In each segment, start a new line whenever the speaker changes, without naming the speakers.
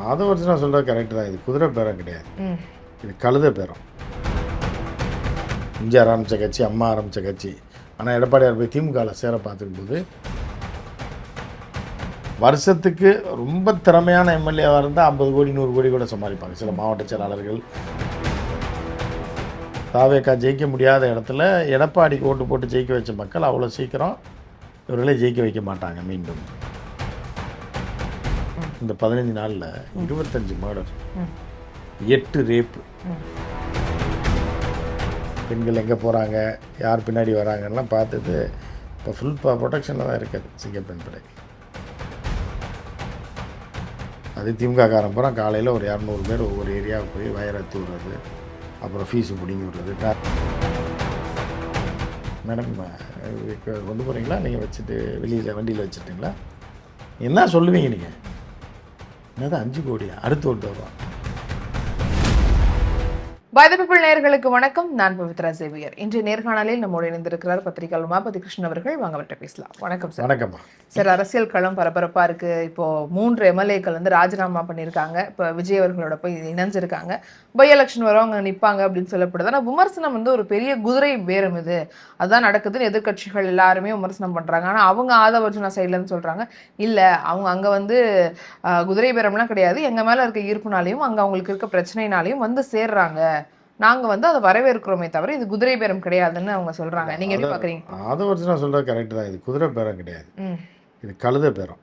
அதை வச்சு நான் சொல்கிறது கரெக்டு தான். இது குதிரை பேரம் கிடையாது, இது கழுத பேரம். எம்ஜிஆர் ஆரம்பித்த கட்சி, அம்மா ஆரம்பித்த கட்சி. ஆனால் எடப்பாடியார் போய் திமுகவில் சேர பார்த்துக்கும்போது வருஷத்துக்கு ரொம்ப திறமையான எம்எல்ஏவாக இருந்தால் 50 கோடி 100 கோடி கூட சமாளிப்பாங்க சில மாவட்ட செயலாளர்கள். தாவேக்கா ஜெயிக்க முடியாத இடத்துல எடப்பாடிக்கு ஓட்டு போட்டு ஜெயிக்க வச்ச மக்கள் அவ்வளோ சீக்கிரம் இவர்களே ஜெயிக்க வைக்க மாட்டாங்க. மீண்டும் இந்த 15 நாளில் 25 மர்டர், 8 ரேப்பு, பெண்கள் எங்கே போகிறாங்க, யார் பின்னாடி வராங்கலாம் பார்த்துட்டு இப்போ ஃபுல் ப்ரொடெக்ஷனில் தான் இருக்குது சிங்கப்பெண் படை. அது திமுக காரன் பூரா காலையில் ஒரு 200 பேர் ஒவ்வொரு ஏரியாவுக்கு போய் வயரை தூடுறது, அப்புறம் ஃபீஸு பிடிங்கி விடுறது. மேடம் கொண்டு போகிறீங்களா, நீங்கள் வச்சுட்டு வெளியில் வண்டியில் வச்சுட்டிங்களா, என்ன சொல்லுவீங்க நீங்கள்? என்னது 5 கோடியா? அடுத்து ஓட்டு வருவான்.
பைதபிள் நேயர்களுக்கு வணக்கம். நான் பவித்ரா சேவியர். இன்றைய நேர்காணலில் நம்மோடு இணைந்திருக்கிறார் பத்திரிகையாளர் உமாபதி கிருஷ்ணன் அவர்கள். வாங்க அவர்கிட்ட பேசலாம். வணக்கம் சார்.
வணக்கம்
சார். அரசியல் களம் பரபரப்பாக இருக்குது. இப்போது 3 எம்எல்ஏக்கள் வந்து ராஜினாமா பண்ணியிருக்காங்க. இப்போ விஜய் அவர்களோட போய் இணைஞ்சிருக்காங்க. பை எலெக்ஷன் வரும், அவங்க நிற்பாங்க அப்படின்னு சொல்லப்படுது. ஆனால் விமர்சனம் வந்து ஒரு பெரிய குதிரை பேரம், இது அதுதான் நடக்குதுன்னு எதிர்கட்சிகள் எல்லாருமே விமர்சனம் பண்ணுறாங்க. ஆனால் அவங்க ஆதவர்ஜுனா சைட்லன்னு சொல்கிறாங்க, இல்லை அவங்க அங்கே வந்து குதிரை பேரம்லாம் கிடையாது, எங்கள் மேலே இருக்க ஈர்ப்புனாலையும் அங்கே அவங்களுக்கு இருக்க பிரச்சனைனாலையும் வந்து சேர்றாங்க, நாங்கள் வந்து அதை வரவேற்கிறோமே தவிர இது குதிரை பேரம் கிடையாதுன்னு அவங்க சொல்கிறாங்க. நீங்கள் எப்படி பார்க்குறீங்க?
அதை வச்சு நான் சொல்கிறது கரெக்டு தான். இது குதிரை பேரம் கிடையாது, இது கழுத பேரம்.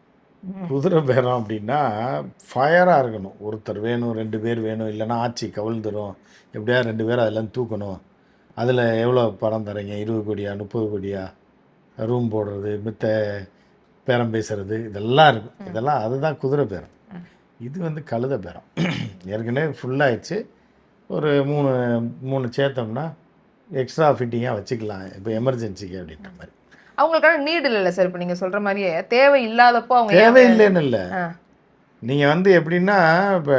குதிரை பேரம் அப்படின்னா ஃபயராக இருக்கணும். ஒருத்தர் வேணும், 2 பேர் வேணும், இல்லைன்னா ஆட்சி கவிழ்ந்துடும், எப்படியா 2 பேர் அதெல்லாம் தூக்கணும். அதில் எவ்வளோ பணம் தரீங்க, 20 கோடியா 30 கோடியா, ரூம் போடுறது, மித்த பேரம் பேசுகிறது, இதெல்லாம் இருக்கும். இதெல்லாம் அதுதான் குதிரை பேரம். இது வந்து கழுத பேரம். ஏற்கனவே ஃபுல்லாகிடுச்சு. ஒரு 3 சேர்த்தோம்னா எக்ஸ்ட்ரா ஃபிட்டிங்காக வச்சுக்கலாம் இப்போ எமர்ஜென்சிக்கு அப்படின்ற மாதிரி.
அவங்களுக்கான நீடு இல்லை சார். இப்போ நீங்கள் சொல்கிற மாதிரியே தேவை இல்லாதப்போ அவங்க
தேவையில்லைன்னு இல்லை. நீங்கள் வந்து எப்படின்னா இப்போ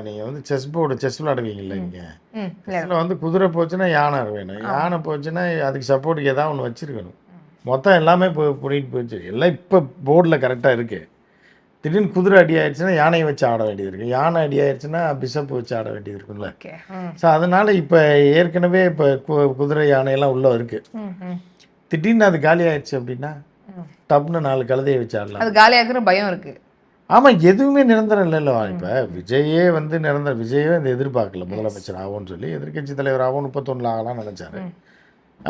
நீங்கள் வந்து செஸ் விளையாடுவீங்கல்ல, நீங்கள் செஸ்ஸில் வந்து குதிரை போச்சுன்னா யானை வேணும், யானை போச்சுன்னா அதுக்கு சப்போர்ட்டுக்கு ஏதாவது ஒன்று வச்சுருக்கணும். மொத்தம் எல்லாமே பிடிக்கிட்டு போச்சு. எல்லாம் இப்போ போர்டில் கரெக்டாக இருக்குது. திடீர்னு குதிரை அடி ஆயிடுச்சுன்னா யானையை வச்சு ஆட வேண்டியது இருக்குது, யானை அடி ஆயிடுச்சுன்னா பிஷப் வச்சு ஆட வேண்டியது இருக்குல்ல. ஸோ அதனால் இப்போ ஏற்கனவே இப்போ குதிரை யானையெல்லாம் உள்ளே இருக்குது. திடீர்னு அது காலி ஆயிடுச்சு அப்படின்னா டப்னு 4 கழுதையை வச்சு ஆடலாம்.
அது காலியாகிற பயம் இருக்குது.
ஆமாம், எதுவுமே நிரந்தரம் இல்லைல்ல. இப்போ விஜயே வந்து விஜயே இந்த எதிர்பார்க்கல முதலமைச்சர் ஆகும்னு சொல்லி. எதிர்கட்சி தலைவர் ஆகும் 31 ஆகலாம்னு நினச்சாரு.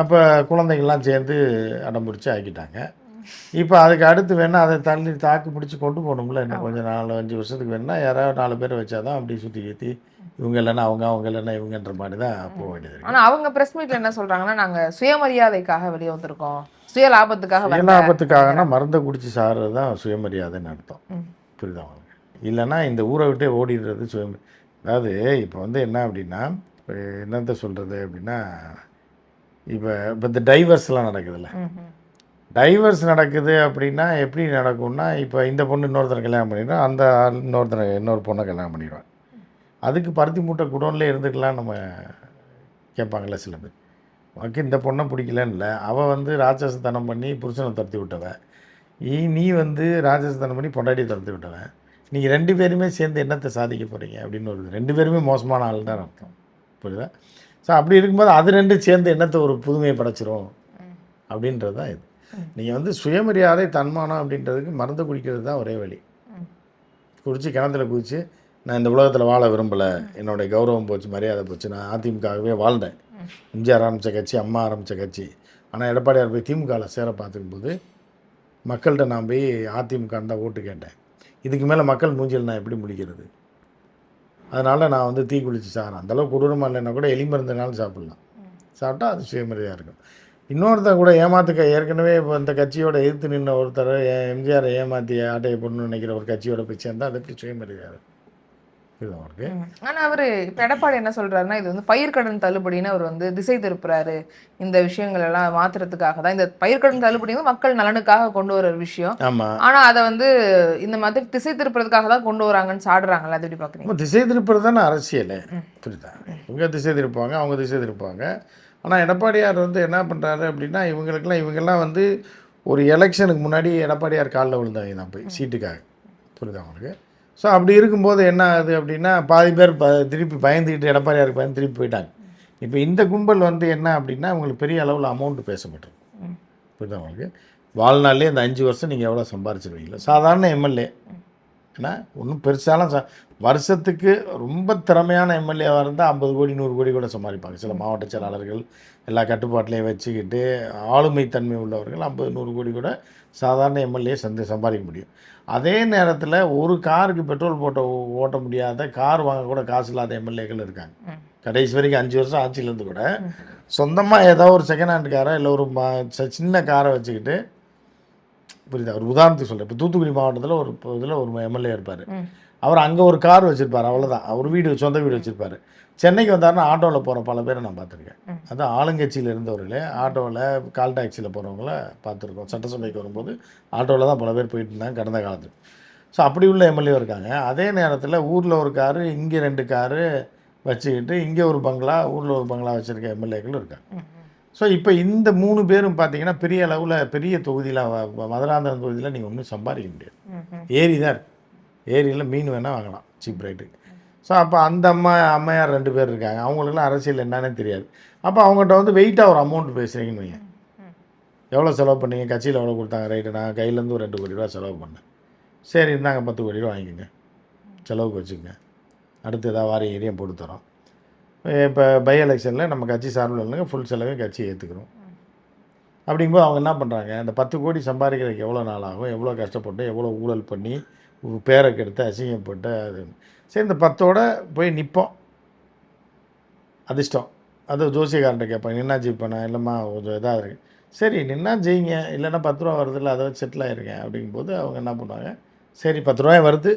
அப்போ குழந்தைங்கள்லாம் சேர்ந்து அடம்பிடிச்சு ஆக்கிட்டாங்க. இப்போ அதுக்கு அடுத்து வேணால் அதை தள்ளி தாக்கு பிடிச்சி கொண்டு போகணும்ல. இன்னும் கொஞ்சம் 4-5 வருஷத்துக்கு வேணால் யாராவது 4 பேரை வச்சாதான் அப்படி சுற்றி ஏற்றி இவங்க இல்லைன்னா அவங்க இல்லைன்னா இவங்கன்ற மாதிரி தான் போக வேண்டியது.
ஆனால் அவங்க ப்ரெஸ் மீட்டில் என்ன சொல்கிறாங்கன்னா, நாங்கள் சுயமரியாதைக்காக வெளியே வந்திருக்கோம், சுய
லாபத்துக்காகனா மருந்தை குடிச்சு சாகிறது தான் சுயமரியாதைன்னு அர்த்தம். புரியுதா அவங்களுக்கு? இல்லைன்னா இந்த ஊரை விட்டே ஓடிடுறது அதாவது இப்போ வந்து என்ன அப்படின்னா, இப்போ என்னத்த சொல்கிறது அப்படின்னா, இப்போ இந்த டைவர்ஸ்லாம் நடக்குதுல்ல. டைவர்ஸ் நடக்குது அப்படின்னா எப்படி நடக்கும்னா, இப்போ இந்த பொண்ணு இன்னொருத்தரை கல்யாணம் பண்ணிடுறோம், அந்த இன்னொரு பொண்ணை கல்யாணம் பண்ணிடுவான். அதுக்கு பருத்தி மூட்டை குடோன்லேயே இருந்துக்கலாம் நம்ம கேட்பாங்கள்ல சில பேர். உனக்கு இந்த பொண்ணை பிடிக்கலன்னு இல்லை, அவள் வந்து ராட்சசத்தனம் பண்ணி புருஷனை துரத்தி விட்டவன், நீ வந்து ராட்சசத்தனம் பண்ணி பொண்டாட்டி துரத்தி விட்டவன், நீங்கள் 2 பேருமே சேர்ந்து என்னத்தை சாதிக்க போகிறீங்க அப்படின்னு வருது. 2 பேருமே மோசமான ஆள் தான் அர்த்தம். புரியுதா? ஸோ அப்படி இருக்கும்போது அது 2 சேர்ந்து என்னத்தை ஒரு புதுமையை படைச்சிரும் அப்படின்றது தான் இது. நீங்கள் வந்து சுயமரியாதை தன்மானம் அப்படின்றதுக்கு மருந்து குடிக்கிறது தான் ஒரே வழி. குடிச்சு கிணத்துல குதிச்சு நான் இந்த உலகத்தில் வாழ விரும்பலை, என்னுடைய கௌரவம் போச்சு, மரியாதை போச்சு, நான் அதிமுகவே வாழ்ந்தேன், எம்ஜிஆர் ஆரம்பித்த கட்சி, அம்மா ஆரம்பித்த கட்சி. ஆனால் எடப்பாடியார் போய் திமுகவில் சேர பார்த்துக்கும்போது மக்கள்கிட்ட நான் போய் அதிமுக தான் ஓட்டு கேட்டேன். இதுக்கு மேலே மக்கள் மூஞ்சியில் நான் எப்படி முடிக்கிறது? அதனால் நான் வந்து தீ குளிச்சு சாகிறேன். அந்தளவுக்கு கொடூரமாக இல்லைன்னா கூட எலி மருந்துனாலும் சாப்பிட்லாம், சாப்பிட்டா அது சுயமரியாதையாக இருக்கும். இன்னொருத்தர் கூட ஏற்கனவே இப்போ இந்த கட்சியோட எதிர்த்து நின்ற ஒருத்தர் எம்ஜிஆர் ஏமாற்றி ஆட்டையை போடணும்னு நினைக்கிற ஒரு கட்சியோட போய் சேர்ந்தால் அது எப்படி சுயமரியாதை இது அவருக்கு?
ஆனால் அவர் இப்போ எடப்பாடி என்ன சொல்கிறாருன்னா, இது வந்து பயிர்க்கடன் தள்ளுபடின்னு அவர் வந்து திசை திருப்புறாரு. இந்த விஷயங்கள் எல்லாம் மாற்றுறதுக்காக தான் இந்த பயிர்க்கடன் தள்ளுபடி வந்து மக்கள் நலனுக்காக கொண்டு வர ஒரு விஷயம்.
ஆமாம்,
ஆனால் அதை வந்து இந்த மாதிரி திசை திருப்புறதுக்காக தான் கொண்டு வராங்கன்னு சாடுறாங்களா? அது எப்படி பார்க்குறீங்க?
திசை திருப்புறது தானே அரசியல். புரியுதா? இவங்க திசை திருப்பாங்க, அவங்க திசை திருப்பாங்க. ஆனால் எடப்பாடியார் வந்து என்ன பண்ணுறாரு அப்படின்னா, இவங்கெல்லாம் வந்து ஒரு எலெக்ஷனுக்கு முன்னாடி எடப்பாடியார் காலில் விழுந்தாங்க தான் போய் சீட்டுக்காக. புரியுதா அவங்களுக்கு? ஸோ அப்படி இருக்கும்போது என்ன ஆகுது அப்படின்னா பாதி பேர் திருப்பி பயந்துக்கிட்டு எடப்பாடியாருக்கு பயந்து திருப்பி போயிட்டாங்க. இப்போ இந்த கும்பல் வந்து என்ன அப்படின்னா உங்களுக்கு பெரிய அளவில் அமௌண்ட்டு பேச மாட்டேன். புரியுதா உங்களுக்கு? வாழ்நாள்லேயே இந்த 5 வருஷம் நீங்கள் எவ்வளோ சம்பாரிச்சிருவீங்களா? சாதாரண எம்எல்ஏ ஏன்னா ஒன்றும் பெருசாலாம் வருஷத்துக்கு ரொம்ப திறமையான எம்எல்ஏவாக இருந்தால் 50 கோடி 100 கோடி கூட சம்பாதிப்பாங்க. சில மாவட்ட செயலாளர்கள் எல்லா கட்டுப்பாட்டிலையும் வச்சுக்கிட்டு ஆளுமை தன்மை உள்ளவர்கள் 50 100 கோடி கூட சாதாரண எம்எல்ஏ சம்பாதிக்க முடியும். அதே நேரத்தில் ஒரு காருக்கு பெட்ரோல் ஓட்ட முடியாத கார் வாங்க கூட காசு இல்லாத எம்எல்ஏக்கள் இருக்காங்க. கடைசி வரைக்கும் 5 வருஷம் ஆட்சியிலேருந்து கூட சொந்தமாக ஏதோ ஒரு செகண்ட் ஹேண்ட் காரை இல்லை ஒரு சின்ன காரை வச்சுக்கிட்டு, புரியுதா? ஒரு உதாரணத்துக்கு சொல்கிறேன். இப்போ தூத்துக்குடி மாவட்டத்தில் ஒரு இதில் ஒரு எம்எல்ஏ இருப்பார். அவர் அங்கே ஒரு கார் வச்சுருப்பார், அவ்வளோதான். அவர் வீடு சொந்த வீடு வச்சுருப்பார். சென்னைக்கு வந்தாருன்னா ஆட்டோவில் போகிற பல பேரை நான் பார்த்துருக்கேன். அது ஆளுங்கட்சியில் இருந்தவர்களே ஆட்டோவில் கால் டாக்ஸியில் போகிறவங்கள பார்த்துருக்கோம். சட்டசபைக்கு வரும்போது ஆட்டோவில் தான் பல பேர் போயிட்டு இருந்தாங்க கடந்த காலத்தில். ஸோ அப்படி உள்ள எம்எல்ஏ இருக்காங்க. அதே நேரத்தில் ஊரில் ஒரு காரு, இங்கே 2 காரு வச்சுக்கிட்டு இங்கே ஒரு பங்களா, ஊரில் ஒரு பங்களா வச்சுருக்க எம்எல்ஏக்களும் இருக்காங்க. ஸோ இப்போ இந்த 3 பேரும் பார்த்தீங்கன்னா பெரிய அளவில் பெரிய தொகுதியில் மதுராந்தகம் தொகுதியில் நீங்கள் ஒன்றும் சம்பாதிக்க முடியாது. ஏரி தான் இருக்குது. ஏரியில் மீன் வேணால் வாங்கலாம் சீப் ரேட்டுக்கு. ஸோ அப்போ அந்த அம்மையார் 2 பேர் இருக்காங்க. அவங்களுக்குலாம் அரசியல் என்னன்னே தெரியாது. அப்போ அவங்ககிட்ட வந்து வெயிட்டாக ஒரு அமௌண்ட் பேசுகிறீங்கன்னு வைங்க. எவ்வளோ செலவு பண்ணீங்க? கட்சியில் எவ்வளோ கொடுத்தாங்க? ரைட்டு, நான் கையிலேருந்து ஒரு 2 கோடி ரூபா செலவு பண்ணேன். சரி, இருந்தாங்க 10 கோடி ரூபா வாங்கிக்கோங்க, செலவுக்கு வச்சுக்கோங்க, அடுத்து ஏதாவது வாரிய ஏரியா போட்டு தரோம். இப்போ பை எலெக்ஷனில் நம்ம கட்சி சார்பில் இல்லைங்க, ஃபுல் செலவையும் கட்சி ஏற்றுக்கிறோம். அப்படிங்கும்போது அவங்க என்ன பண்ணுறாங்க, அந்த 10 கோடி சம்பாதிக்கிறதுக்கு எவ்வளோ நாள் ஆகும், எவ்வளோ கஷ்டப்பட்டு, எவ்வளோ ஊழல் பண்ணி பேரை கெடுத்து அசிங்கப்பட்டு அது சரி இந்த 10ஓட போய் நிற்போம். அதிர்ஷ்டம் அது ஜோசியக்காரன்ட்ட கேட்பாங்க, நின்னா ஜெயிப்பேனா? இல்லைம்மா கொஞ்சம் இதாக இருக்குது. சரி நின்னா ஜெயிங்க, இல்லைன்னா 10 ரூபா வருதுல்ல அதை வச்சு செட்டில் ஆகிருங்க. அப்படிங்கும்போது அவங்க என்ன பண்ணுவாங்க, சரி 10 ரூபாய் வருது,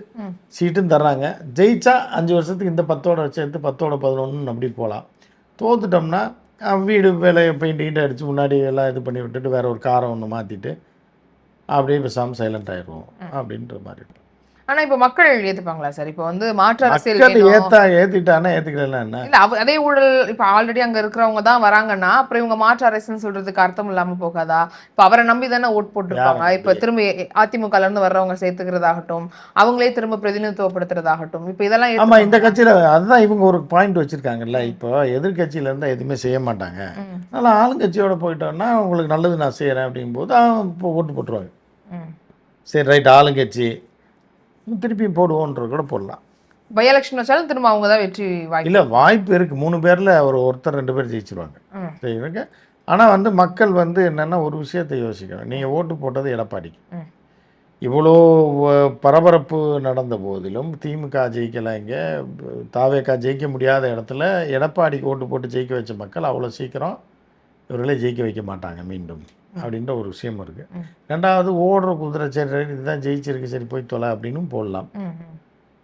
சீட்டும் தர்றாங்க, ஜெயிச்சா 5 வருஷத்துக்கு இந்த 10ஓட வச்சு எடுத்து 10ஓட 11 அப்படி போகலாம். தோத்துட்டோம்னா வீடு வேலையை பெயிண்ட் அடித்து முன்னாடி எல்லாம் இது பண்ணி விட்டுட்டு வேறு ஒரு காரை ஒன்று மாற்றிட்டு அப்படியே பேசாமல் சைலண்ட் ஆகிடுவோம் அப்படின்ற மாதிரி.
ஆனா இப்ப மக்கள் ஏத்துப்பாங்களா சார்? இப்ப வந்து மாற்று அரசியல்
ஏத்துக்கிட்டானா ஏத்துக்கலாம் என்ன
இல்ல, அதே ஊழல் இப்ப ஆல்ரெடி அங்க இருக்கிறவங்க தான் வராங்கன்னா அப்புறம் இவங்க மாற்று அரசுன்னு சொல்றதுக்கு அர்த்தம் இல்லாம போகாதா? இப்ப அவரை நம்பி தானே ஓட் போட்டுருப்பாங்க. இப்ப திரும்ப அதிமுகல இருந்து வர்றவங்க சேர்த்துக்கிறதாகட்டும், அவங்களே திரும்ப பிரதிநிதித்துவப்படுத்துறதாகட்டும், இப்ப இதெல்லாம்
ஆமா இந்த கட்சியில அதுதான் இவங்க ஒரு பாயிண்ட் வச்சிருக்காங்கல்ல. இப்போ எதிர்கட்சியில இருந்தா எதுவுமே செய்ய மாட்டாங்க, அதனால ஆளுங்கட்சியோட போயிட்டோம்னா உங்களுக்கு நல்லது நான் செய்யறேன் அப்படிங்கும்போது இப்போ ஓட்டு போட்டுருவாங்க. சரி ரைட், ஆளுங்கட்சி திருப்பியும் போடுவோன்ற கூட போடலாம்.
பை எலெக்ஷன் வச்சாலும் திரும்ப அவங்க தான் வெற்றி வாய்ப்பு
இல்லை, வாய்ப்பு இருக்குது. 3 பேரில் ஒருத்தர் 2 பேர் ஜெயிச்சிருவாங்க. சரிங்க. ஆனால் வந்து மக்கள் வந்து என்னென்னா ஒரு விஷயத்தை யோசிக்கணும். நீங்கள் ஓட்டு போட்டது எடப்பாடிக்கு. இவ்வளோ பரபரப்பு நடந்த போதிலும் திமுக ஜெயிக்கலைங்க, தாவேக்கா ஜெயிக்க முடியாத இடத்துல எடப்பாடிக்கு ஓட்டு போட்டு ஜெயிக்க வச்ச மக்கள் அவ்வளோ சீக்கிரம் இவர்களே ஜெயிக்க வைக்க மாட்டாங்க மீண்டும் அப்படின்ற ஒரு விஷயம் இருக்குது. ரெண்டாவது ஓடுற குதிரை சரி இதுதான் ஜெயிச்சிருக்கு, சரி போய் தொலை அப்படின்னும் போடலாம்.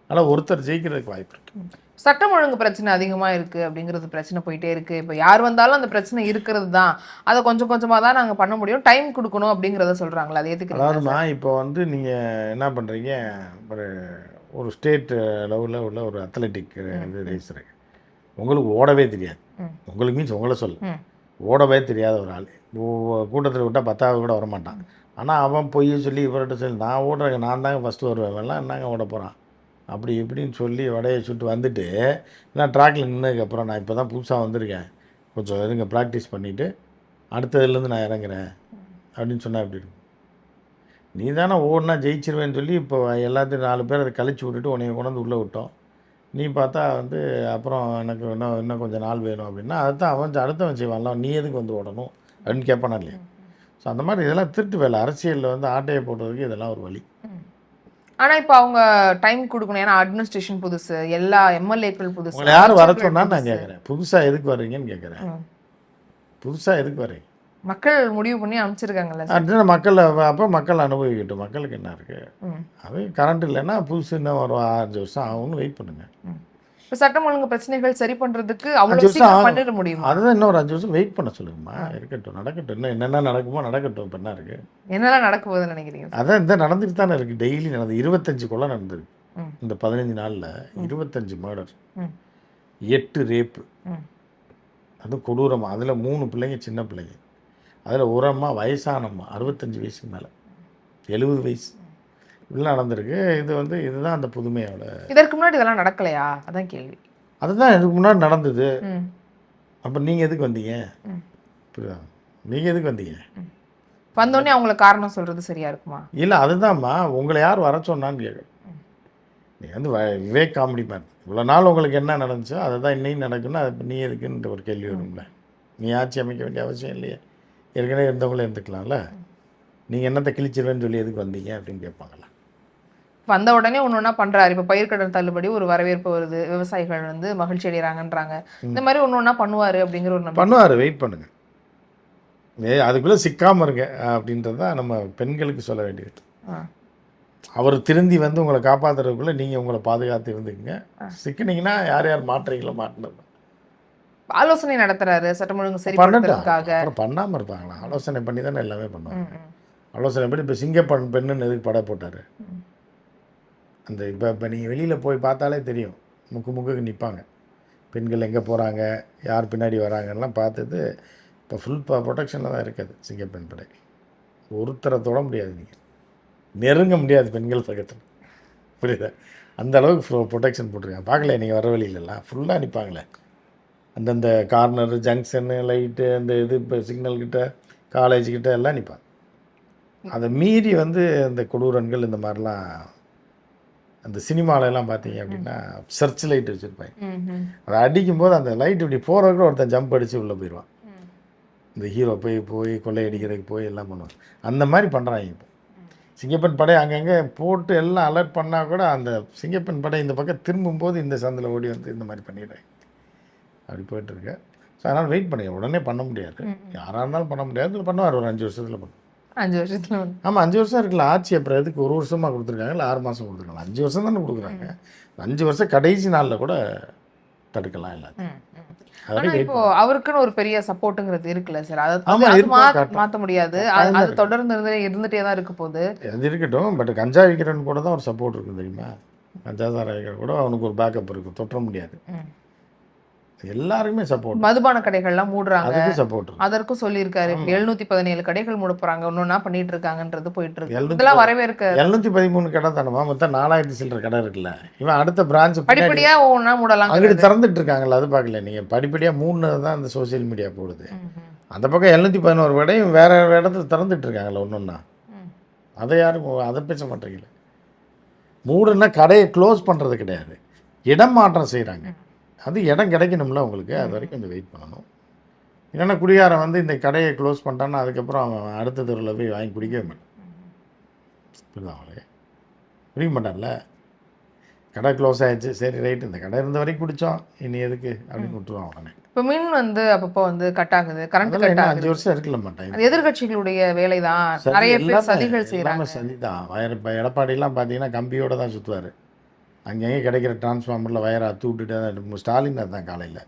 ஆனால் ஒருத்தர் ஜெயிக்கிறதுக்கு வாய்ப்பு இருக்குது.
சட்டம் ஒழுங்கு பிரச்சனை அதிகமாக இருக்குது அப்படிங்கிறது பிரச்சனை போயிட்டே இருக்குது. இப்போ யார் வந்தாலும் அந்த பிரச்சனை இருக்கிறது தான், அதை கொஞ்சம் கொஞ்சமாக தான் நாங்கள் பண்ண முடியும், டைம் கொடுக்கணும் அப்படிங்கிறத சொல்கிறாங்களா? அதை ஏற்றுக்கிறேன்.
அதாவதுமா இப்போ வந்து நீங்கள் என்ன பண்ணுறீங்க, ஒரு ஸ்டேட் லெவலில் உள்ள ஒரு அத்லெட்டிக் இது ரேஸரு, உங்களுக்கு ஓடவே தெரியாது. உங்களுக்கு மீன்ஸ் உங்களை சொல்ல ஓடவே தெரியாத ஒரு ஆள் கூட்டத்தில் விட்டால் 10வது கூட வரமாட்டான். ஆனால் அவன் பொய்ய சொல்லி இவர்கிட்ட சொல்லி நான் ஓடுறேன், நான் தாங்க ஃபஸ்ட்டு வருவேன், எல்லாம் என்னங்க ஓட போகிறான் அப்படி இப்படின்னு சொல்லி வடையை சுட்டு வந்துட்டு நான் ட்ராக்கில் நின்னதுக்கப்புறம் நான் இப்போ தான் புதுசாக வந்திருக்கேன், கொஞ்சம் இருங்க ப்ராக்டிஸ் பண்ணிவிட்டு அடுத்ததுலேருந்து நான் இறங்குறேன் அப்படின்னு சொன்னால் எப்படி இருக்கும்? நீ தானே ஓடினா ஜெயிச்சிருவேன்னு சொல்லி இப்போ எல்லாத்தையும் 4 பேர் அதை கழிச்சு விட்டுட்டு உன்னைய கொண்டாந்து உள்ளே விட்டோம். நீ பார்த்தா வந்து அப்புறம் எனக்கு இன்னும் கொஞ்சம் நாள் வேணும் அப்படின்னா அதுதான் அவன் அடுத்தவன் செய்வான்ல, நீ எதுக்கு வந்து ஓடணும் அப்படின்னு கேட்பானா இல்லையா? ஸோ அந்த மாதிரி இதெல்லாம் திருட்டு வேலை. அரசியலில் வந்து ஆட்டையை போடுறதுக்கு இதெல்லாம் ஒரு வழி.
ஆனால் இப்போ அவங்க டைம் கொடுக்கணும், ஏன்னா அட்மினிஸ்ட்ரேஷன் புதுசு, எல்லா எம்எல்ஏக்கள் புதுசு.
உங்களை யார் வர சொன்னான்னு நான் கேட்குறேன். புதுசாக எதுக்கு வர்றீங்கன்னு கேட்குறேன். புதுசாக எதுக்கு வர்றீங்க?
மக்கள் முடிவு பண்ணி அனுப்பிச்சிருக்காங்கல்ல.
அது மக்கள் அப்போ மக்கள் அனுபவிக்கட்டும். மக்களுக்கு என்ன இருக்குது? அது கரண்ட் இல்லைன்னா புதுசு இன்னும் ஒரு 5 வருஷம் ஆகும்னு வெயிட் பண்ணுங்க.
இப்போ சட்டம் ஒழுங்கு பிரச்சனைகள் சரி பண்ணுறதுக்கு அவ்வளோ சீக்கிரம் பண்ணிட முடியும்.
அதுதான் இன்னும் ஒரு 5 வருஷம் வெயிட் பண்ண சொல்லுங்கம்மா. இருக்கட்டும், நடக்கட்டும். இன்னும் என்னென்ன நடக்குமோ நடக்கட்டும். இப்போ என்ன இருக்குது,
என்னெல்லாம் நடக்க போகுதுன்னு நினைக்கிறீங்க?
அதான் இந்த நடந்துட்டு தானே இருக்குது. டெய்லி நடந்து 25 கொலை நடந்திருக்கு இந்த 15 நாளில். 25 மர்டர், 8 ரேப்பு, அது கொடூரமாக. அதில் 3 பிள்ளைங்க சின்ன பிள்ளைங்க, அதில் ஒரு அம்மா வயசானம்மா 65 வயசுக்கு மேலே, 70 வயசு. இதெல்லாம் நடந்திருக்கு. இது வந்து இதுதான் அந்த புதுமையோட.
இதற்கு முன்னாடி இதெல்லாம் நடக்கலையா? அதான் கேள்வி.
அதுதான் இதுக்கு முன்னாடி நடந்தது.
ம்.
அப்போ நீங்கள் எதுக்கு வந்தீங்க?
ம்.
புரியுதா? நீங்கள் எதுக்கு வந்தீங்க?
வந்தோடனே அவங்கள காரணம் சொல்றது சரியா இருக்குமா?
இல்லை அதுதான்மா, உங்களை யார் வர சொன்னான்னு கேட்குறேன். நீங்கள் வந்து விவேக் காமெடி மேன். இவ்வளோ நாள் உங்களுக்கு என்ன நடந்துச்சோ அதை தான் இன்னையும் நடக்குன்னு அது நீ எதுக்குன்ற ஒரு கேள்வி வரும்ல. நீ ஆட்சி அமைக்க வேண்டிய அவசியம் இல்லையே, ஏற்கனவே இருந்தவங்களே இருந்துக்கலாம்ல. நீங்கள் என்னத்தை கிழிச்சிருவேன்னு சொல்லி எதுக்கு வந்தீங்க அப்படின்னு கேட்பாங்களா?
வந்த உடனே ஒன்று ஒன்றா பண்ணுறாரு. இப்போ பயிர்க்கடன் தள்ளுபடி ஒரு வரவேற்பு வருது, விவசாயிகள் வந்து மகிழ்ச்சி அடைகிறாங்கன்றாங்க. இந்த மாதிரி ஒன்று ஒன்றா பண்ணுவார் அப்படிங்கிற ஒரு நம்பிக்கை.
பண்ணுவார், வெயிட் பண்ணுங்க. அதுக்குள்ளே சிக்காமல் இருங்க அப்படின்றது தான் நம்ம பெண்களுக்கு சொல்ல வேண்டியது. அவர் திருந்தி வந்து உங்களை காப்பாற்றுறதுக்குள்ளே நீங்கள் உங்களை பாதுகாத்து இருந்துக்குங்க. சிக்கினீங்கன்னா யார் யார் மாட்டுறீங்களோ மாட்டினது.
ஆலோசனை நடத்துறாரு சட்டம் ஒழுங்கு சரி
பண்ணட்டும்.
பண்ணுறதுக்காக.
அப்புறம் பண்ணாமல் இருப்பாங்களா? ஆலோசனை பண்ணி தானே எல்லாமே பண்ணுவாங்க. ஆலோசனை பண்ணி இப்போ சிங்கப்பெண் பெண்ணுன்னு எதுக்கு படம் போட்டார்? அந்த இப்போ நீங்கள் வெளியில் போய் பார்த்தாலே தெரியும், முக்கு நிற்பாங்க பெண்கள், எங்கே போகிறாங்க, யார் பின்னாடி வராங்கலாம் பார்த்துட்டு. இப்போ ஃபுல் ப்ரொடெக்ஷனில் தான் இருக்காது சிங்கப்பெண் படை. ஒருத்தரை தொட முடியாது, நீங்கள் நெருங்க முடியாது பெண்கள் பக்கத்தில். புரியுதா? அந்த அளவுக்கு ப்ரொடெக்ஷன் போட்டிருக்காங்க. பார்க்கல நீங்கள் வர வழியிலலாம் ஃபுல்லாக நிற்பாங்களே, அந்தந்த கார்னரு, ஜங்ஷனு, லைட்டு, அந்த இது இப்போ சிக்னல்கிட்ட, காலேஜுக்கிட்ட எல்லாம் நிற்பாங்க. அதை மீறி வந்து இந்த கொடூரன்கள் இந்த மாதிரிலாம் அந்த சினிமாலெல்லாம் பார்த்தீங்க அப்படின்னா சர்ச் லைட் வச்சுருப்பாங்க. அதை அடிக்கும்போது அந்த லைட் இப்படி போகிறவங்க ஒருத்தன் ஜம்ப் அடித்து உள்ளே போயிடுவான். இந்த ஹீரோ போய் கொள்ளையடிக்கிறதுக்கு போய் எல்லாம் பண்ணுவாங்க. அந்த மாதிரி பண்ணுறாங்க. இப்போ சிங்கப்பெண் படை அங்கங்கே போட்டு எல்லாம் அலர்ட் பண்ணால் கூட அந்த சிங்கப்பெண் படை இந்த பக்கம் திரும்பும்போது இந்த சந்தில் ஓடி வந்து இந்த மாதிரி பண்ணிடுறாங்க. அப்படி போயிட்டுருக்கு. ஸோ அதனால் வெயிட் பண்ணுங்க. உடனே பண்ண முடியாது, யாராக இருந்தாலும் பண்ண முடியாது. பண்ணுவார் ஒரு 5 வருஷத்தில் பண்ணும்.
5 வருஷத்தில்
ஆமாம், 5 வருஷம் இருக்குல்ல ஆட்சி. அப்புறம் எதுக்கு 1 வருஷமாக கொடுத்துருக்காங்க, இல்லை 6 மாதம் கொடுத்துருக்காங்க? 5 வருஷம் தானே கொடுக்குறாங்க. 5 வருஷம் கடைசி நாளில் கூட தடுக்கலாம் எல்லாத்தையும்.
இப்போ அவருக்குன்னு ஒரு பெரிய சப்போர்ட்டுங்கிறது இருக்குல்ல சார்,
ஆமா,
அது
இருக்கும்,
மாற்ற முடியாது. அது தொடர்ந்து இருந்துட்டே தான் இருக்க போகுது.
அது இருக்கட்டும். பட் கஞ்சா விற்கிறன்னு கூட தான் ஒரு சப்போர்ட் இருக்குது தெரியுமா? கஞ்சா சாரை விற்கிற கூட அவனுக்கு ஒரு பேக்கப் இருக்குது, தொற்ற முடியாது. எல்லாருக்குமே சப்போர்ட்.
மதுபான கடைகள்லாம் மூடுறாங்க,
அதுக்கு சப்போர்ட்.
அதற்கும் சொல்லியிருக்காரு. 717 கடைகள் மூட போறாங்க, ஒன்னொன்னா பண்ணிட்டு இருக்காங்கன்றது போயிட்டு இருக்கு. இதெல்லாம் வரவேற்க
713 கடை தானமா, மொத்தம் 4000 சில்லற கடை இருக்குல்ல. இவன் அடுத்த பிரான்ச்
படிப்படியா ஒவ்வொன்றா மூடலாம்.
அங்கிட்டு திறந்துட்டு இருக்காங்கல்ல, அது பார்க்கல நீங்கள். படிப்படியாக 3 தான் அந்த சோசியல் மீடியா போடுது. அந்த பக்கம் 711 கடையும் வேற இடத்துல திறந்துட்டு இருக்காங்கல்ல ஒன்றொன்னா. அதை யாரும் அதை பேச மாட்டேங்கல. மூடுன்னா கடையை க்ளோஸ் பண்ணுறது கிடையாது, இடம் மாற்றம் செய்கிறாங்க. அது இடம் கிடைக்கணும்ல உங்களுக்கு, அது வரைக்கும் கொஞ்சம் வெயிட் பண்ணணும். இல்லைன்னா குடிகாரன் வந்து இந்த கடையை க்ளோஸ் பண்ணிட்டான்னா அதுக்கப்புறம் அவன் அடுத்த தெருவில் போய் வாங்கி குடிக்கவே மாட்டான். புரியுதா? அவங்களே குடிக்க மாட்டான்ல. கடை க்ளோஸ் ஆகிடுச்சு, சரி ரைட்டு, இந்த கடை இருந்த வரைக்கும் குடித்தோம், இனி எதுக்கு அப்படின்னு விட்டுருவான் உடனே.
இப்போ மின் வந்து அப்பப்போ வந்து கட் ஆகுது, கரண்ட் கட் ஆகுது.
5 வருஷம் இருக்கல மாட்டேன்.
அது எதிர்கட்சிகளுடைய வேலை தான். நிறைய பேர் சதிகள் செய்கிறாங்க.
சதி தான். இப்போ எடப்பாடிலாம் பார்த்தீங்கன்னா கம்பியோட தான் சுற்றுவார். அங்கங்கே கிடைக்கிற டிரான்ஸ்ஃபார்மரில் வயரை அத்து விட்டுட்டு தான். ஸ்டாலின் தான் காலையில்,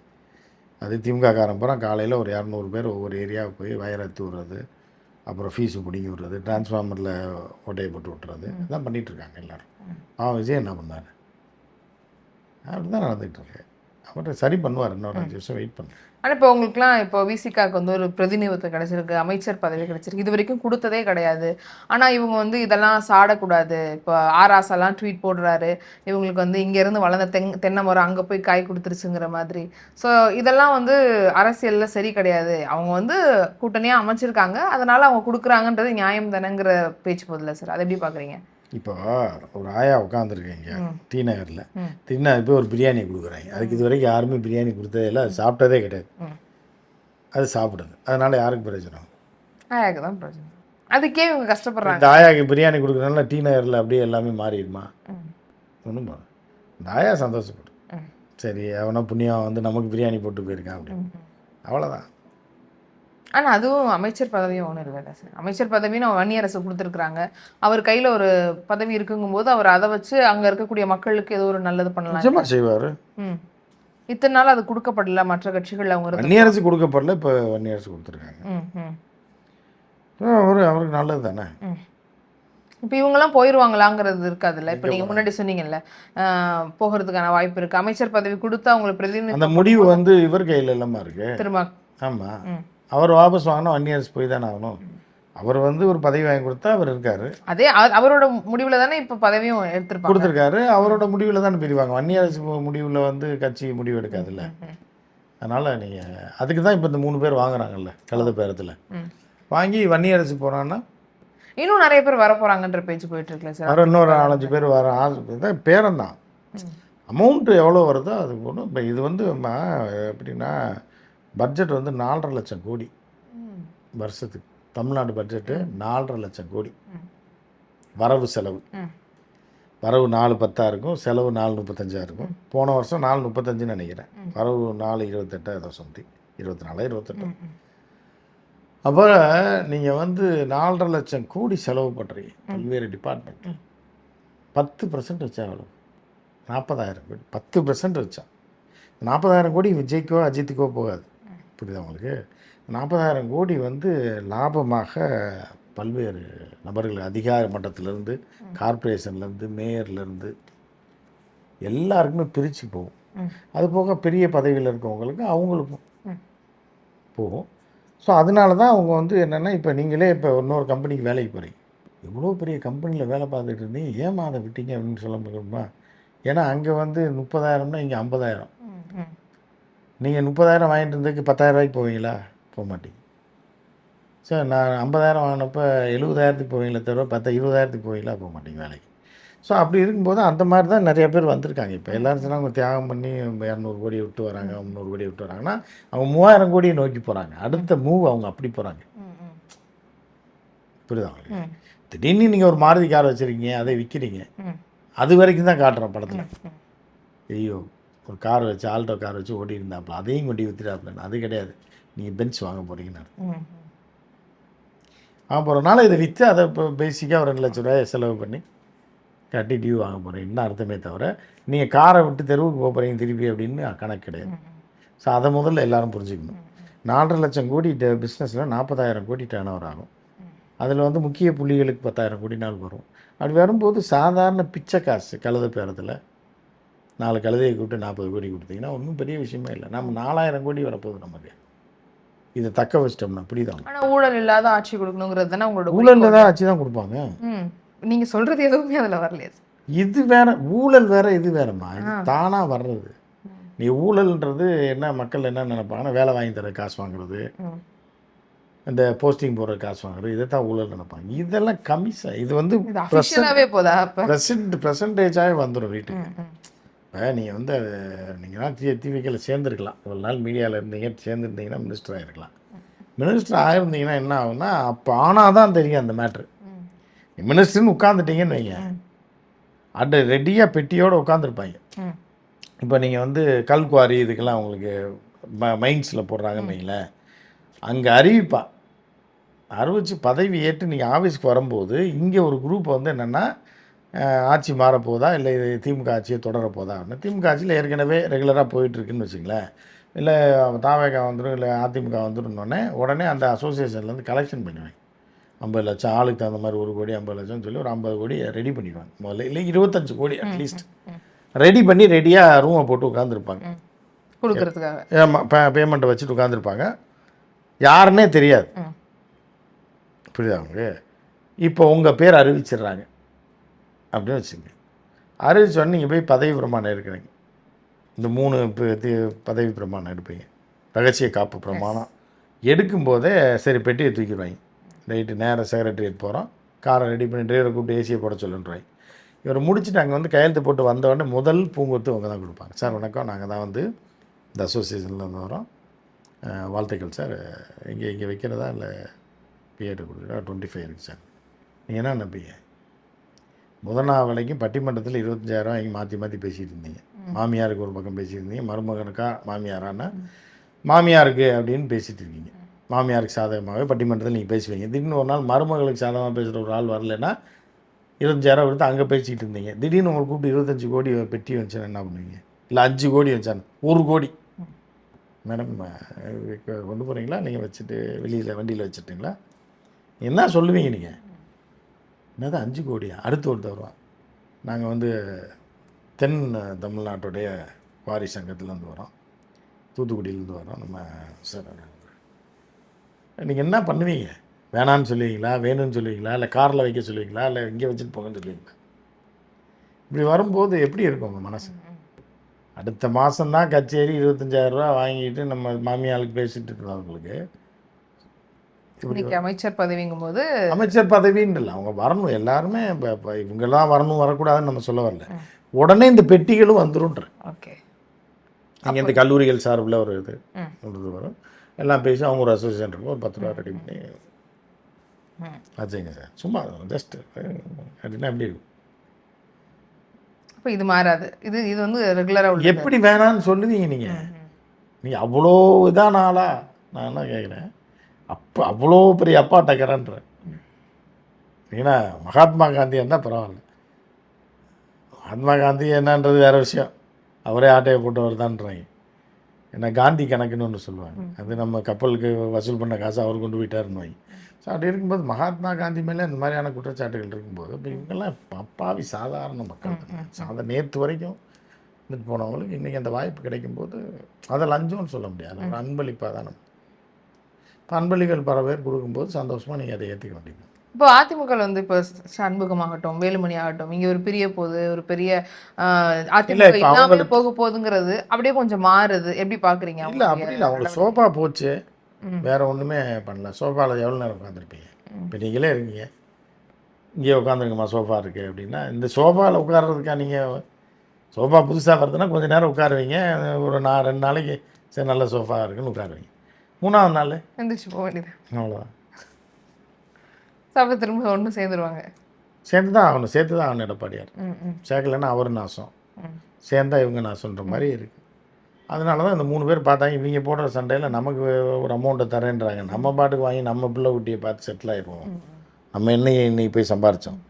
அது திமுக காரன் பூரா காலையில் ஒரு 200 பேர் ஒவ்வொரு ஏரியாவுக்கு போய் வயரை அத்து விடுறது, அப்புறம் ஃபீஸு பிடிங்கி விடுறது, டிரான்ஸ்ஃபார்மரில் ஓட்டையை போட்டு விட்டுறது, இதெல்லாம் பண்ணிகிட்ருக்காங்க எல்லோரும். விஜய் என்ன பண்ணார்? அப்படி தான் நடந்துகிட்ருக்கு. அப்புறம் சரி பண்ணுவார், இன்னொரு 5 வருஷம் வெயிட் பண்ணு. ஆனால்
இப்போ உங்களுக்குலாம் இப்போ விசிகாவுக்கு வந்து ஒரு பிரதிநிதித்துவம் கிடைச்சிருக்கு, அமைச்சர் பதவி கிடைச்சிருக்கு. இது வரைக்கும் கொடுத்ததே கிடையாது. ஆனால் இவங்க வந்து இதெல்லாம் சாடக்கூடாது. இப்போ ஆராசெல்லாம் ட்வீட் போடுறாரு, இவங்களுக்கு வந்து இங்கேருந்து வளர்ந்த தென்னை மரம் அங்கே போய் காய் கொடுத்துருச்சுங்கிற மாதிரி. ஸோ இதெல்லாம் வந்து அரசியலில் சரி கிடையாது. அவங்க வந்து கூட்டணியாக அமைச்சிருக்காங்க, அதனால் அவங்க கொடுக்குறாங்கன்றது நியாயம் தானேங்கிற பேச்சு போதில்லை சார், அதை எப்படி பார்க்குறீங்க?
இப்போ ஒரு ஆயா உட்காந்துருக்கீங்க டி நகரில், திடீர்னு போய் ஒரு பிரியாணி கொடுக்குறாங்க. அதுக்கு இது வரைக்கும் யாருமே பிரியாணி கொடுத்ததே இல்லை, அது சாப்பிட்டதே கிடையாது. அது சாப்பிடுது, அதனால் யாருக்கு பிரயோஜனம்?
ஆயாவுக்கு தான் பிரயோஜனம். அதுக்கே இவங்க கஷ்டப்படுறாங்க.
இந்த ஆயாவுக்கு பிரியாணி கொடுக்குறதுனால டி நகரில் அப்படியே எல்லாமே மாறிடுமா? ஒன்றும் போதும். இந்த ஆயா சந்தோஷப்படும், சரி அவனா புண்ணியம் வந்து நமக்கு பிரியாணி போட்டு போயிருக்கான் அப்படின்னு, அவ்வளோதான்.
ஆனால் அதுவும் அமைச்சர் பதவியும் ஒன்றும் இல்லை சார். அமைச்சர் பதவின்னு வன்னியரசு கொடுத்துருக்குறாங்க. அவர் கையில் ஒரு பதவி இருக்குங்கும்போது அவர் அதை வச்சு அங்கே இருக்கக்கூடிய மக்களுக்கு ஏதோ ஒரு நல்லது பண்ணலாம்.
நிச்சயமாக செய்வார்.
இத்தனை நாள் அது கொடுக்கப்படல, மற்ற கட்சிகள் அவங்க
வன்னியரசு கொடுக்கப்படல, இப்போ வன்னியரசு கொடுத்துருக்காங்க. அவருக்கு நல்லது தானே.
இப்போ இவங்கெல்லாம் போயிடுவாங்களாங்கிறது இருக்காதுல்ல. இப்போ நீங்கள் முன்னாடி சொன்னீங்கல்ல, போகிறதுக்கான வாய்ப்பு இருக்குது. அமைச்சர் பதவி கொடுத்து அவங்களை பிரதிநிதி,
அந்த முடிவு வந்து இவர் கையில் இல்லாமல் இருக்கு
திரும்ப.
ஆமாம், அவர் வாபஸ் வாங்கினா வன்னியரசு போய் தானே ஆகணும். அவர் வந்து ஒரு பதவி வாங்கி கொடுத்தா அவர் இருக்காரு,
அதே அவரோட முடிவுல தானே இப்ப பதவியும் எடுத்திருப்பாங்க.
கொடுத்துருக்காரு. அவரோட முடிவில் தான் பிரிவாங்க. வன்னியரசு முடிவில் வந்து கட்சி முடிவு எடுக்காதுல்ல.
ம்.
அதனால் நீங்கள் அதுக்கு தான் இப்போ இந்த 3 பேர் வாங்குறாங்கல்ல கழுத பேரத்தில்.
ம்.
வாங்கி வன்னியரசு போனான்னா
இன்னும் நிறைய பேர் வர போறாங்கன்ற பேச்சு போயிட்டு இருக்குல்ல சார்.
வர இன்னொரு 4-5 பேர் வர இதான் பேரம் தான். அமௌண்ட்டு எவ்வளோ வருதோ அது போகணும். இப்போ இது வந்து எப்படின்னா பட்ஜெட் வந்து 4.5 லட்சம் கோடி வருஷத்துக்கு. தமிழ்நாடு பட்ஜெட்டு 4.5 லட்சம் கோடி. வரவு செலவு. வரவு 4.10 இருக்கும், செலவு 4.35 இருக்கும். போன வருஷம் 4.35ன்னு நினைக்கிறேன். வரவு 4.28 ஏதோ சம்திங், 24 28. அப்போ நீங்கள் வந்து 4.5 லட்சம் கோடி செலவு பண்ணுறீங்க பல்வேறு டிபார்ட்மெண்ட். 10% வச்சா எவ்வளோ? 40,000 கோடி. 10% வச்சா 40,000 கோடி விஜய்க்கோ அஜித்துக்கோ போகாது. புரியுதா உங்களுக்கு? 40,000 கோடி வந்து லாபமாக பல்வேறு நபர்கள் அதிகார மட்டத்திலேருந்து, கார்ப்பரேஷன்லேருந்து, மேயர்லேருந்து எல்லாருக்குமே பிரித்து போகும். அது போக பெரிய பதவியில் இருக்கவங்களுக்கு அவங்களுக்கும் போகும். ஸோ அதனால தான் அவங்க வந்து என்னென்னா, இப்போ நீங்களே இப்போ இன்னொரு கம்பெனிக்கு வேலைக்கு போகிறீங்க. எவ்வளோ பெரிய கம்பெனியில் வேலை பார்த்துட்டு இருந்தீங்க, ஏமா அதை விட்டீங்க அப்படின்னு சொல்ல முடியுமா? ஏன்னா அங்கே வந்து 30,000னா இங்கே 50,000. நீங்கள் 30,000 வாங்கிட்டு இருந்ததுக்கு 10,000 ரூபாய்க்கு போவீங்களா? போக மாட்டீங்க. சார் நான் 50,000 வாங்கினப்போ 70,000க்கு போவீங்களே தவிர 20,000க்கு போவீங்களா? போக மாட்டீங்க வேலைக்கு. ஸோ அப்படி இருக்கும்போது அந்த மாதிரி தான் நிறைய பேர் வந்திருக்காங்க. இப்போ எல்லோரும் சொன்னால் அவங்க தியாகம் பண்ணி 200 கோடி விட்டு வராங்க, 300 கோடி விட்டு வராங்கன்னா அவங்க 3,000 கோடியை நோக்கி போகிறாங்க. அடுத்த மூவ் அவங்க அப்படி போகிறாங்க. புரியுதா? திடீர்னு நீங்கள் ஒரு மாருதி கார் வச்சுருக்கீங்க, அதை விற்கிறீங்க. அது வரைக்கும் தான் காட்டுறோம் படத்தில். ஐயோ ஒரு கார் வச்சு ஆல்டோ கார் வச்சு ஓட்டி இருந்தாப்புல, அதையும் கொண்டு விற்றுட்டாப்புலன்னு. அது கிடையாது. நீங்கள் பென்ஸ் வாங்க போகிறீங்கன்னு போகிறனால இதை விற்று அதை இப்போ பேசிக்காக ஒரு 2 லட்ச ரூபாயை செலவு பண்ணி கட்டி டியூ வாங்க போகிறீங்கன்னு அர்த்தமே தவிர நீங்கள் காரை விட்டு தெருவுக்கு போக போகிறீங்க திருப்பி அப்படின்னு கணக்கு கிடையாது. ஸோ அதை முதல்ல எல்லோரும் புரிஞ்சுக்கணும். 4.5 லட்சம் கோடி பிஸ்னஸில் 40,000 கோடி டர்ன் ஓவர் ஆகும். அதில் வந்து முக்கிய புள்ளிகளுக்கு 10,000 கோடி நாள் வரும். அப்படி வரும்போது சாதாரண பிச்சை காசு கழுத பேரத்தில் 4 கழுதையை கூப்பிட்டு 40 கோடி கொடுத்தீங்கன்னா ஒன்றும் பெரிய விஷயமே இல்லை. நம்ம 4,000 கோடி வரப்போகுது நமக்கு. இதை தக்க வச்சிட்டோம்னா புரியுதா?
ஆனால் ஊழல் இல்லாத ஆட்சி கொடுக்கணுங்கிறது தானே உங்களோட
ஊழல் தான் ஆட்சி தான் கொடுப்பாங்க.
நீங்கள் சொல்கிறது எதுவுமே அதில் வரலையே. இது
வேற, ஊழல் வேற, இது வேறம்மா. இது தானாக வர்றது. நீ ஊழல்ன்றது என்ன, மக்கள் என்ன நினைப்பாங்கன்னா வேலை வாங்கி தர காசு வாங்குறது, இந்த போஸ்டிங் போடுற காசு வாங்குறது, இதை தான் ஊழல் நினைப்பாங்க. இதெல்லாம் கமிஷன். இது வந்து பெர்சன்டேஜாகவே வந்துடும் வீட்டுக்கு. இப்போ நீங்கள் வந்து நீங்கள்லாம் டிவிக்கில் சேர்ந்துருக்கலாம், இவ்வளோ நாள் மீடியாவில் இருந்தீங்க, சேர்ந்துருந்தீங்கன்னா மினிஸ்டர் ஆகிருக்கலாம். மினிஸ்டர் ஆகிருந்தீங்கன்னா என்ன ஆகும்னா, அப்போ ஆனால் தான் தெரியும் அந்த மேட்ரு. மினிஸ்டர்னு உட்காந்துட்டீங்கன்னு வைங்க, அட் ரெடியாக பெட்டியோடு உட்காந்துருப்பாங்க. இப்போ நீங்கள் வந்து கல்குவாரி இதுக்கெல்லாம் உங்களுக்கு மைன்ஸில் போடுறாங்கன்னு வைங்களேன், அங்கே அறிவிச்சு பதவி ஏற்று நீங்கள் ஆஃபீஸ்க்கு வரும்போது இங்கே ஒரு குரூப் வந்து என்னென்னா, ஆட்சி மாறப்போதா இல்லை இது திமுக ஆட்சியை தொடரப்போதா அப்படின்னு. திமுக ஆட்சியில் ஏற்கனவே ரெகுலராக போயிட்டுருக்குன்னு வச்சுங்களேன், இல்லை தாவேகா வந்துடும் இல்லை அதிமுக வந்துடும்னோடனே உடனே அந்த அசோசியேஷன்லேருந்து கலெக்ஷன் பண்ணுவேன். 50 லட்சம் ஆளுக்கு தகுந்த மாதிரி 1 கோடி 50 லட்சம்னு சொல்லி ஒரு 50 கோடி ரெடி பண்ணிடுவாங்க முதல்ல. இல்லை 25 கோடி அட்லீஸ்ட் ரெடி பண்ணி ரெடியாக ரூமை போட்டு உட்காந்துருப்பாங்க
கொடுக்குறதுக்காக.
ஆமாம், பேமெண்ட்டை வச்சுட்டு உட்காந்துருப்பாங்க, யாருன்னே தெரியாது. புரியுதா அவங்க? இப்போ உங்கள் பேர் அறிவிச்சிடுறாங்க அப்படின்னு வச்சுங்க. அறிவிச்சோடனே நீங்கள் போய் பதவி பிரமாணம் எடுக்கிறீங்க. இந்த 3 பதவி பிரமாணம் எடுப்பீங்க. ரகசிய காப்பு பிரமாணம் எடுக்கும்போதே சரி பெட்டியை தூக்கிடுவாங்க. ரைட்டு, நேராக செக்ரட்டரியேட் போகிறோம், காரை ரெடி பண்ணி டிரைவரை கூப்பிட்டு ஏசியை போட சொல்லுன்றாங்க. இவர் முடிச்சுட்டு அங்கே வந்து கையெழுத்து போட்டு வந்தோடனே முதல் பூங்கொத்து அவங்க தான் கொடுப்பாங்க. சார் வணக்கம், நாங்கள் தான் வந்து இந்த அசோசியேஷன்லேருந்து வரோம், வாழ்த்துக்கள் சார், இங்கே வைக்கிறதா இல்லை பிஏட்டு கொடுக்குறா 25 இருக்குது சார். நீங்கள் என்ன நினைப்பீங்க? முதல் வேலைக்கும் பட்டிமன்றத்தில் 25,000 இங்கே மாற்றி பேசிகிட்டு இருந்தீங்க. மாமியாருக்கு ஒரு பக்கம் பேசியிருந்தீங்க, மருமகனுக்கா மாமியாரானா மாமியாருக்கு அப்படின்னு பேசிகிட்டு இருக்கீங்க. மாமியாருக்கு சாதகமாகவே பட்டிமன்றத்தில் நீங்கள் பேசுவீங்க. திடீர்னு ஒரு நாள் மருமகளுக்கு சாதகமாக பேசுகிற ஒரு ஆள் வரலைன்னா 25,000 எடுத்து அங்கே பேசிக்கிட்டு இருந்தீங்க. திடீர்னு உங்களுக்கு கூப்பிட்டு 25 கோடி பெட்டி வச்சான்னு என்ன பண்ணுவீங்க? இல்லை 5 கோடி வச்சான்னு 1 கோடி மேடம் கொண்டு போகிறீங்களா, நீங்கள் வச்சுட்டு வெளியில் வண்டியில் வச்சுட்டிங்களா, என்ன சொல்லுவீங்க நீங்கள்? என்னது 5 கோடியா? அடுத்து ஒருத்தர் வருவான், நாங்கள் வந்து தென் தமிழ்நாட்டுடைய குவாரி சங்கத்துலேருந்து வரோம், தூத்துக்குடியிலேருந்து வரோம் நம்ம சார். நீங்கள் என்ன பண்ணுவீங்க? வேணான்னு சொல்லுவீங்களா, வேணும்னு சொல்லுவீங்களா, இல்லை காரில் வைக்க சொல்லுவீங்களா, இல்லை இங்கே வச்சுட்டு போங்கன்னு சொல்லுவீங்களா? இப்படி வரும்போது எப்படி இருக்கும் உங்கள் மனசு? அடுத்த மாதம்தான் கச்சேரி 25,000 ரூபா வாங்கிட்டு நம்ம மாமியாளுக்கு பேசிட்டு இருக்கிறவங்களுக்கு இப்படி
இன்னைக்கு அமைச்சர் பதவிங்கும் போது
அமைச்சர் பதவின்னு இல்லை, அவங்க வரணும் எல்லாருமே. இப்போ இவங்கெல்லாம் வரணும் வரக்கூடாதுன்னு நம்ம சொல்ல வரல. உடனே இந்த பெட்டிகளும் வந்துருன்ற.
ஓகே.
இங்கே இந்த கல்லூரிகள் சார்பில் ஒரு இது வரும், எல்லாம் பேசி அவங்க ஒரு அசோசியேஷன் இருக்கும், ஒரு 10 ரூபா ரெடி பண்ணி வச்சுங்க சார். சும்மா ஜஸ்ட்டு அப்படின்னா எப்படி இருக்கும்?
இப்போ இது மாறாது. இது இது வந்து ரெகுலராக
எப்படி வேணான்னு சொல்லுவீங்க நீங்கள் அவ்வளோ இதான ஆளா? நான் என்ன கேட்குறேன், அப்போ அவ்வளோ பெரிய அப்பா டக்கரன்றேன். ஏன்னா மகாத்மா காந்தி இருந்தால் பரவாயில்ல. மகாத்மா காந்தி என்னன்றது வேறு விஷயம், அவரே ஆட்டையை போட்டவர் தான்றாங்க. ஏன்னா காந்தி கணக்குன்னு ஒன்று சொல்லுவாங்க, அது நம்ம கப்பலுக்கு வசூல் பண்ண காசு அவர் கொண்டு போயிட்டாருன்னு வாங்கி. ஸோ அப்படி இருக்கும்போது மகாத்மா காந்தி மேலே இந்த மாதிரியான குற்றச்சாட்டுகள் இருக்கும்போது இப்போ இவங்கெல்லாம் அப்பாவி சாதாரண மக்கள் நேற்று வரைக்கும் இருந்துட்டு போனவங்களுக்கு இன்றைக்கி அந்த வாய்ப்பு கிடைக்கும்போது அதை லஞ்சம்னு சொல்ல முடியாது, ஒரு அன்பளிப்பாக தான். நம்ம இப்போ அன்பளிகள் பல பேர் கொடுக்கும்போது சந்தோஷமாக நீங்கள் அதை ஏற்றுக்க வேண்டியது.
இப்போ அதிமுக வந்து இப்போ சண்முகமாகட்டும், வேலுமணி ஆகட்டும், இங்கே ஒரு பெரிய போகுது, ஒரு பெரிய அதிமுக இல்லாமல் போக போகுதுங்கிறது அப்படியே கொஞ்சம் மாறுது. எப்படி பார்க்குறீங்க?
இல்லை அப்படி இல்லை, அவங்களுக்கு சோஃபா போச்சு, வேறு ஒன்றுமே பண்ணல. சோஃபாவில் எவ்வளோ நேரம் உட்காந்துருப்பீங்க? இப்போ நீங்களே இருக்கீங்க, இங்கே உட்காந்துருங்கம்மா சோஃபா இருக்குது அப்படின்னா, இந்த சோஃபாவில் உட்கார்றதுக்கா? நீங்கள் சோஃபா புதுசாக வருதுன்னா கொஞ்சம் நேரம் உட்காருவீங்க, ஒரு 2 நாளைக்கு சரி நல்ல சோஃபா இருக்குன்னு உட்காருவீங்க, 3ஆவது நாள்
எந்திரிச்சு போக வேண்டியது,
அவ்வளோதான்.
சாப்பிட திரும்ப ஒன்று சேர்ந்துருவாங்க.
சேர்ந்து தான் ஆகணும் எடப்பாடியார். சேர்க்கலைன்னா அவர் நாசம், சேர்ந்தா இவங்க நாசன்ற மாதிரி இருக்குது. அதனால தான் இந்த 3 பேர் பார்த்தாங்க, இவங்க போடுற சண்டையில் நமக்கு ஒரு அமௌண்ட்டை தரேன்றாங்க. நம்ம பாட்டுக்கு வாங்கி நம்ம பிள்ளை குட்டியை பார்த்து செட்டில் ஆகிடுவோம். நம்ம இன்னைக்கு போய் சம்பாரித்தோம்.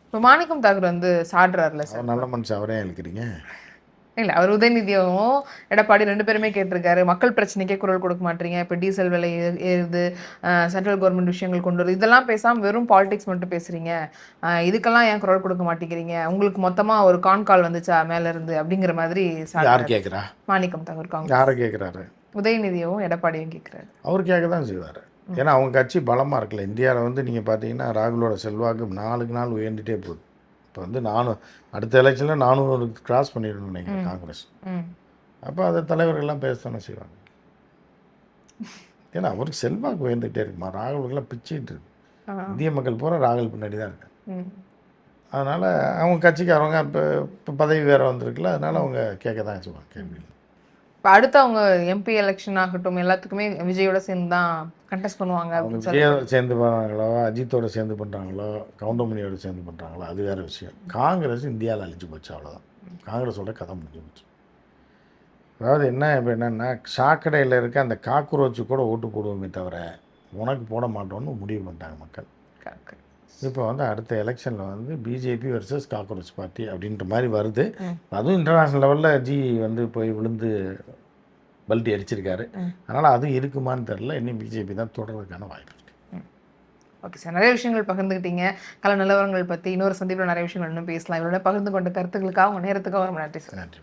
இப்போ மாணிக்கம் தாக்கூர் வந்து சாடுறாருல சார்,
நல்ல மனுஷன், அவரே இழுக்கிறீங்க.
இல்லை, அவர் உதயநிதியும் எடப்பாடி 2 பேருமே கேட்டிருக்காரு, மக்கள் பிரச்சனைக்கே குரல் கொடுக்க மாட்டீங்க, இப்போ டீசல் விலை ஏறுது, சென்ட்ரல் கவர்மெண்ட் விஷயங்கள் கொண்டு வருது, இதெல்லாம் பேசாமல் வெறும் பாலிடிக்ஸ் மட்டும் பேசுகிறீங்க, இதுக்கெல்லாம் ஏன் குரல் கொடுக்க மாட்டேங்கிறீங்க, உங்களுக்கு மொத்தமாக ஒரு கால் வந்துச்சா மேலேருந்து அப்படிங்கிற மாதிரி
யார் கேட்குறா?
மாணிக்கம் தாக்கூர் காங்கிரஸ்
யாரை கேட்குறாரு?
உதயநிதியும் எடப்பாடியும் கேட்குறாரு.
அவர் கேட்க தான் செய்வார். ஏன்னா அவங்க கட்சி பலமாக இருக்குல்ல. இந்தியாவில் வந்து நீங்கள் பார்த்தீங்கன்னா ராகுலோட செல்வாக்கு நாளுக்கு நாள் உயர்ந்துகிட்டே போகுது. இப்போ வந்து அடுத்த எலெக்ஷனில் 400 கிராஸ் பண்ணிடணும்னு நினைக்கிறேன் காங்கிரஸ். அப்போ அதை தலைவர்கள்லாம் பேசத்தானே செய்வாங்க. ஏன்னா அவருக்கு செல்வாக்கு உயர்ந்துகிட்டே இருக்குமா, ராகுலுக்கெல்லாம் பிச்சுக்கிட்டு இருக்கு. இந்திய மக்கள் பூரா ராகுல் பின்னாடி தான் இருக்காங்க. அதனால் அவங்க கட்சிக்காரவங்க இப்போ பதவி வேறு வந்திருக்குல்ல, அதனால் அவங்க கேட்க தான் செய்வாங்க கேள்வி.
இப்போ அடுத்து அவங்க எம்பி எலெக்ஷன் ஆகட்டும் எல்லாத்துக்குமே விஜயோட சேர்ந்து தான் கண்டெஸ்ட் பண்ணுவாங்க.
விஜயோட சேர்ந்து பண்ணுறாங்களோ, அஜித்தோட சேர்ந்து பண்ணுறாங்களோ, கவுண்டமணியோட சேர்ந்து பண்ணுறாங்களோ, அது வேறு விஷயம். காங்கிரஸ் இந்தியாவில் அழிஞ்சு போச்சு, அவ்வளோதான். காங்கிரஸோட கதை முடிஞ்சு போச்சு. அதாவது இப்போ என்னென்னா சாக்கடையில் இருக்க அந்த காக்ரோச்சு கூட ஓட்டு போடுவோமே தவிர உனக்கு போட மாட்டோன்னு முடிவு பண்ணிட்டாங்க மக்கள். இப்போ வந்து அடுத்த எலெக்ஷனில் வந்து பிஜேபி வெர்சஸ் காக்ரோச் பார்ட்டி அப்படின்ற மாதிரி வருது. அதுவும் இன்டர்நேஷ்னல் லெவலில் வந்து போய் விழுந்து பல்ட்டி அடிச்சிருக்காரு. அதனால் அதுவும் இருக்குமான்னு தெரில. இன்னும் பிஜேபி தான் தொடர்றதுக்கான வாய்ப்பு இருக்குது.
ஓகே சார், நிறைய விஷயங்கள் பகிர்ந்துக்கிட்டீங்க. கல நிலவரங்கள் பற்றி இன்னொரு சந்திப்பில் நிறைய விஷயங்கள் இன்னும் பேசலாம். இவரோட பகிர்ந்து கொண்ட கருத்துக்களுக்காக உங்கள் நேரத்துக்காக ரொம்ப நன்றி சார்.
நன்றி.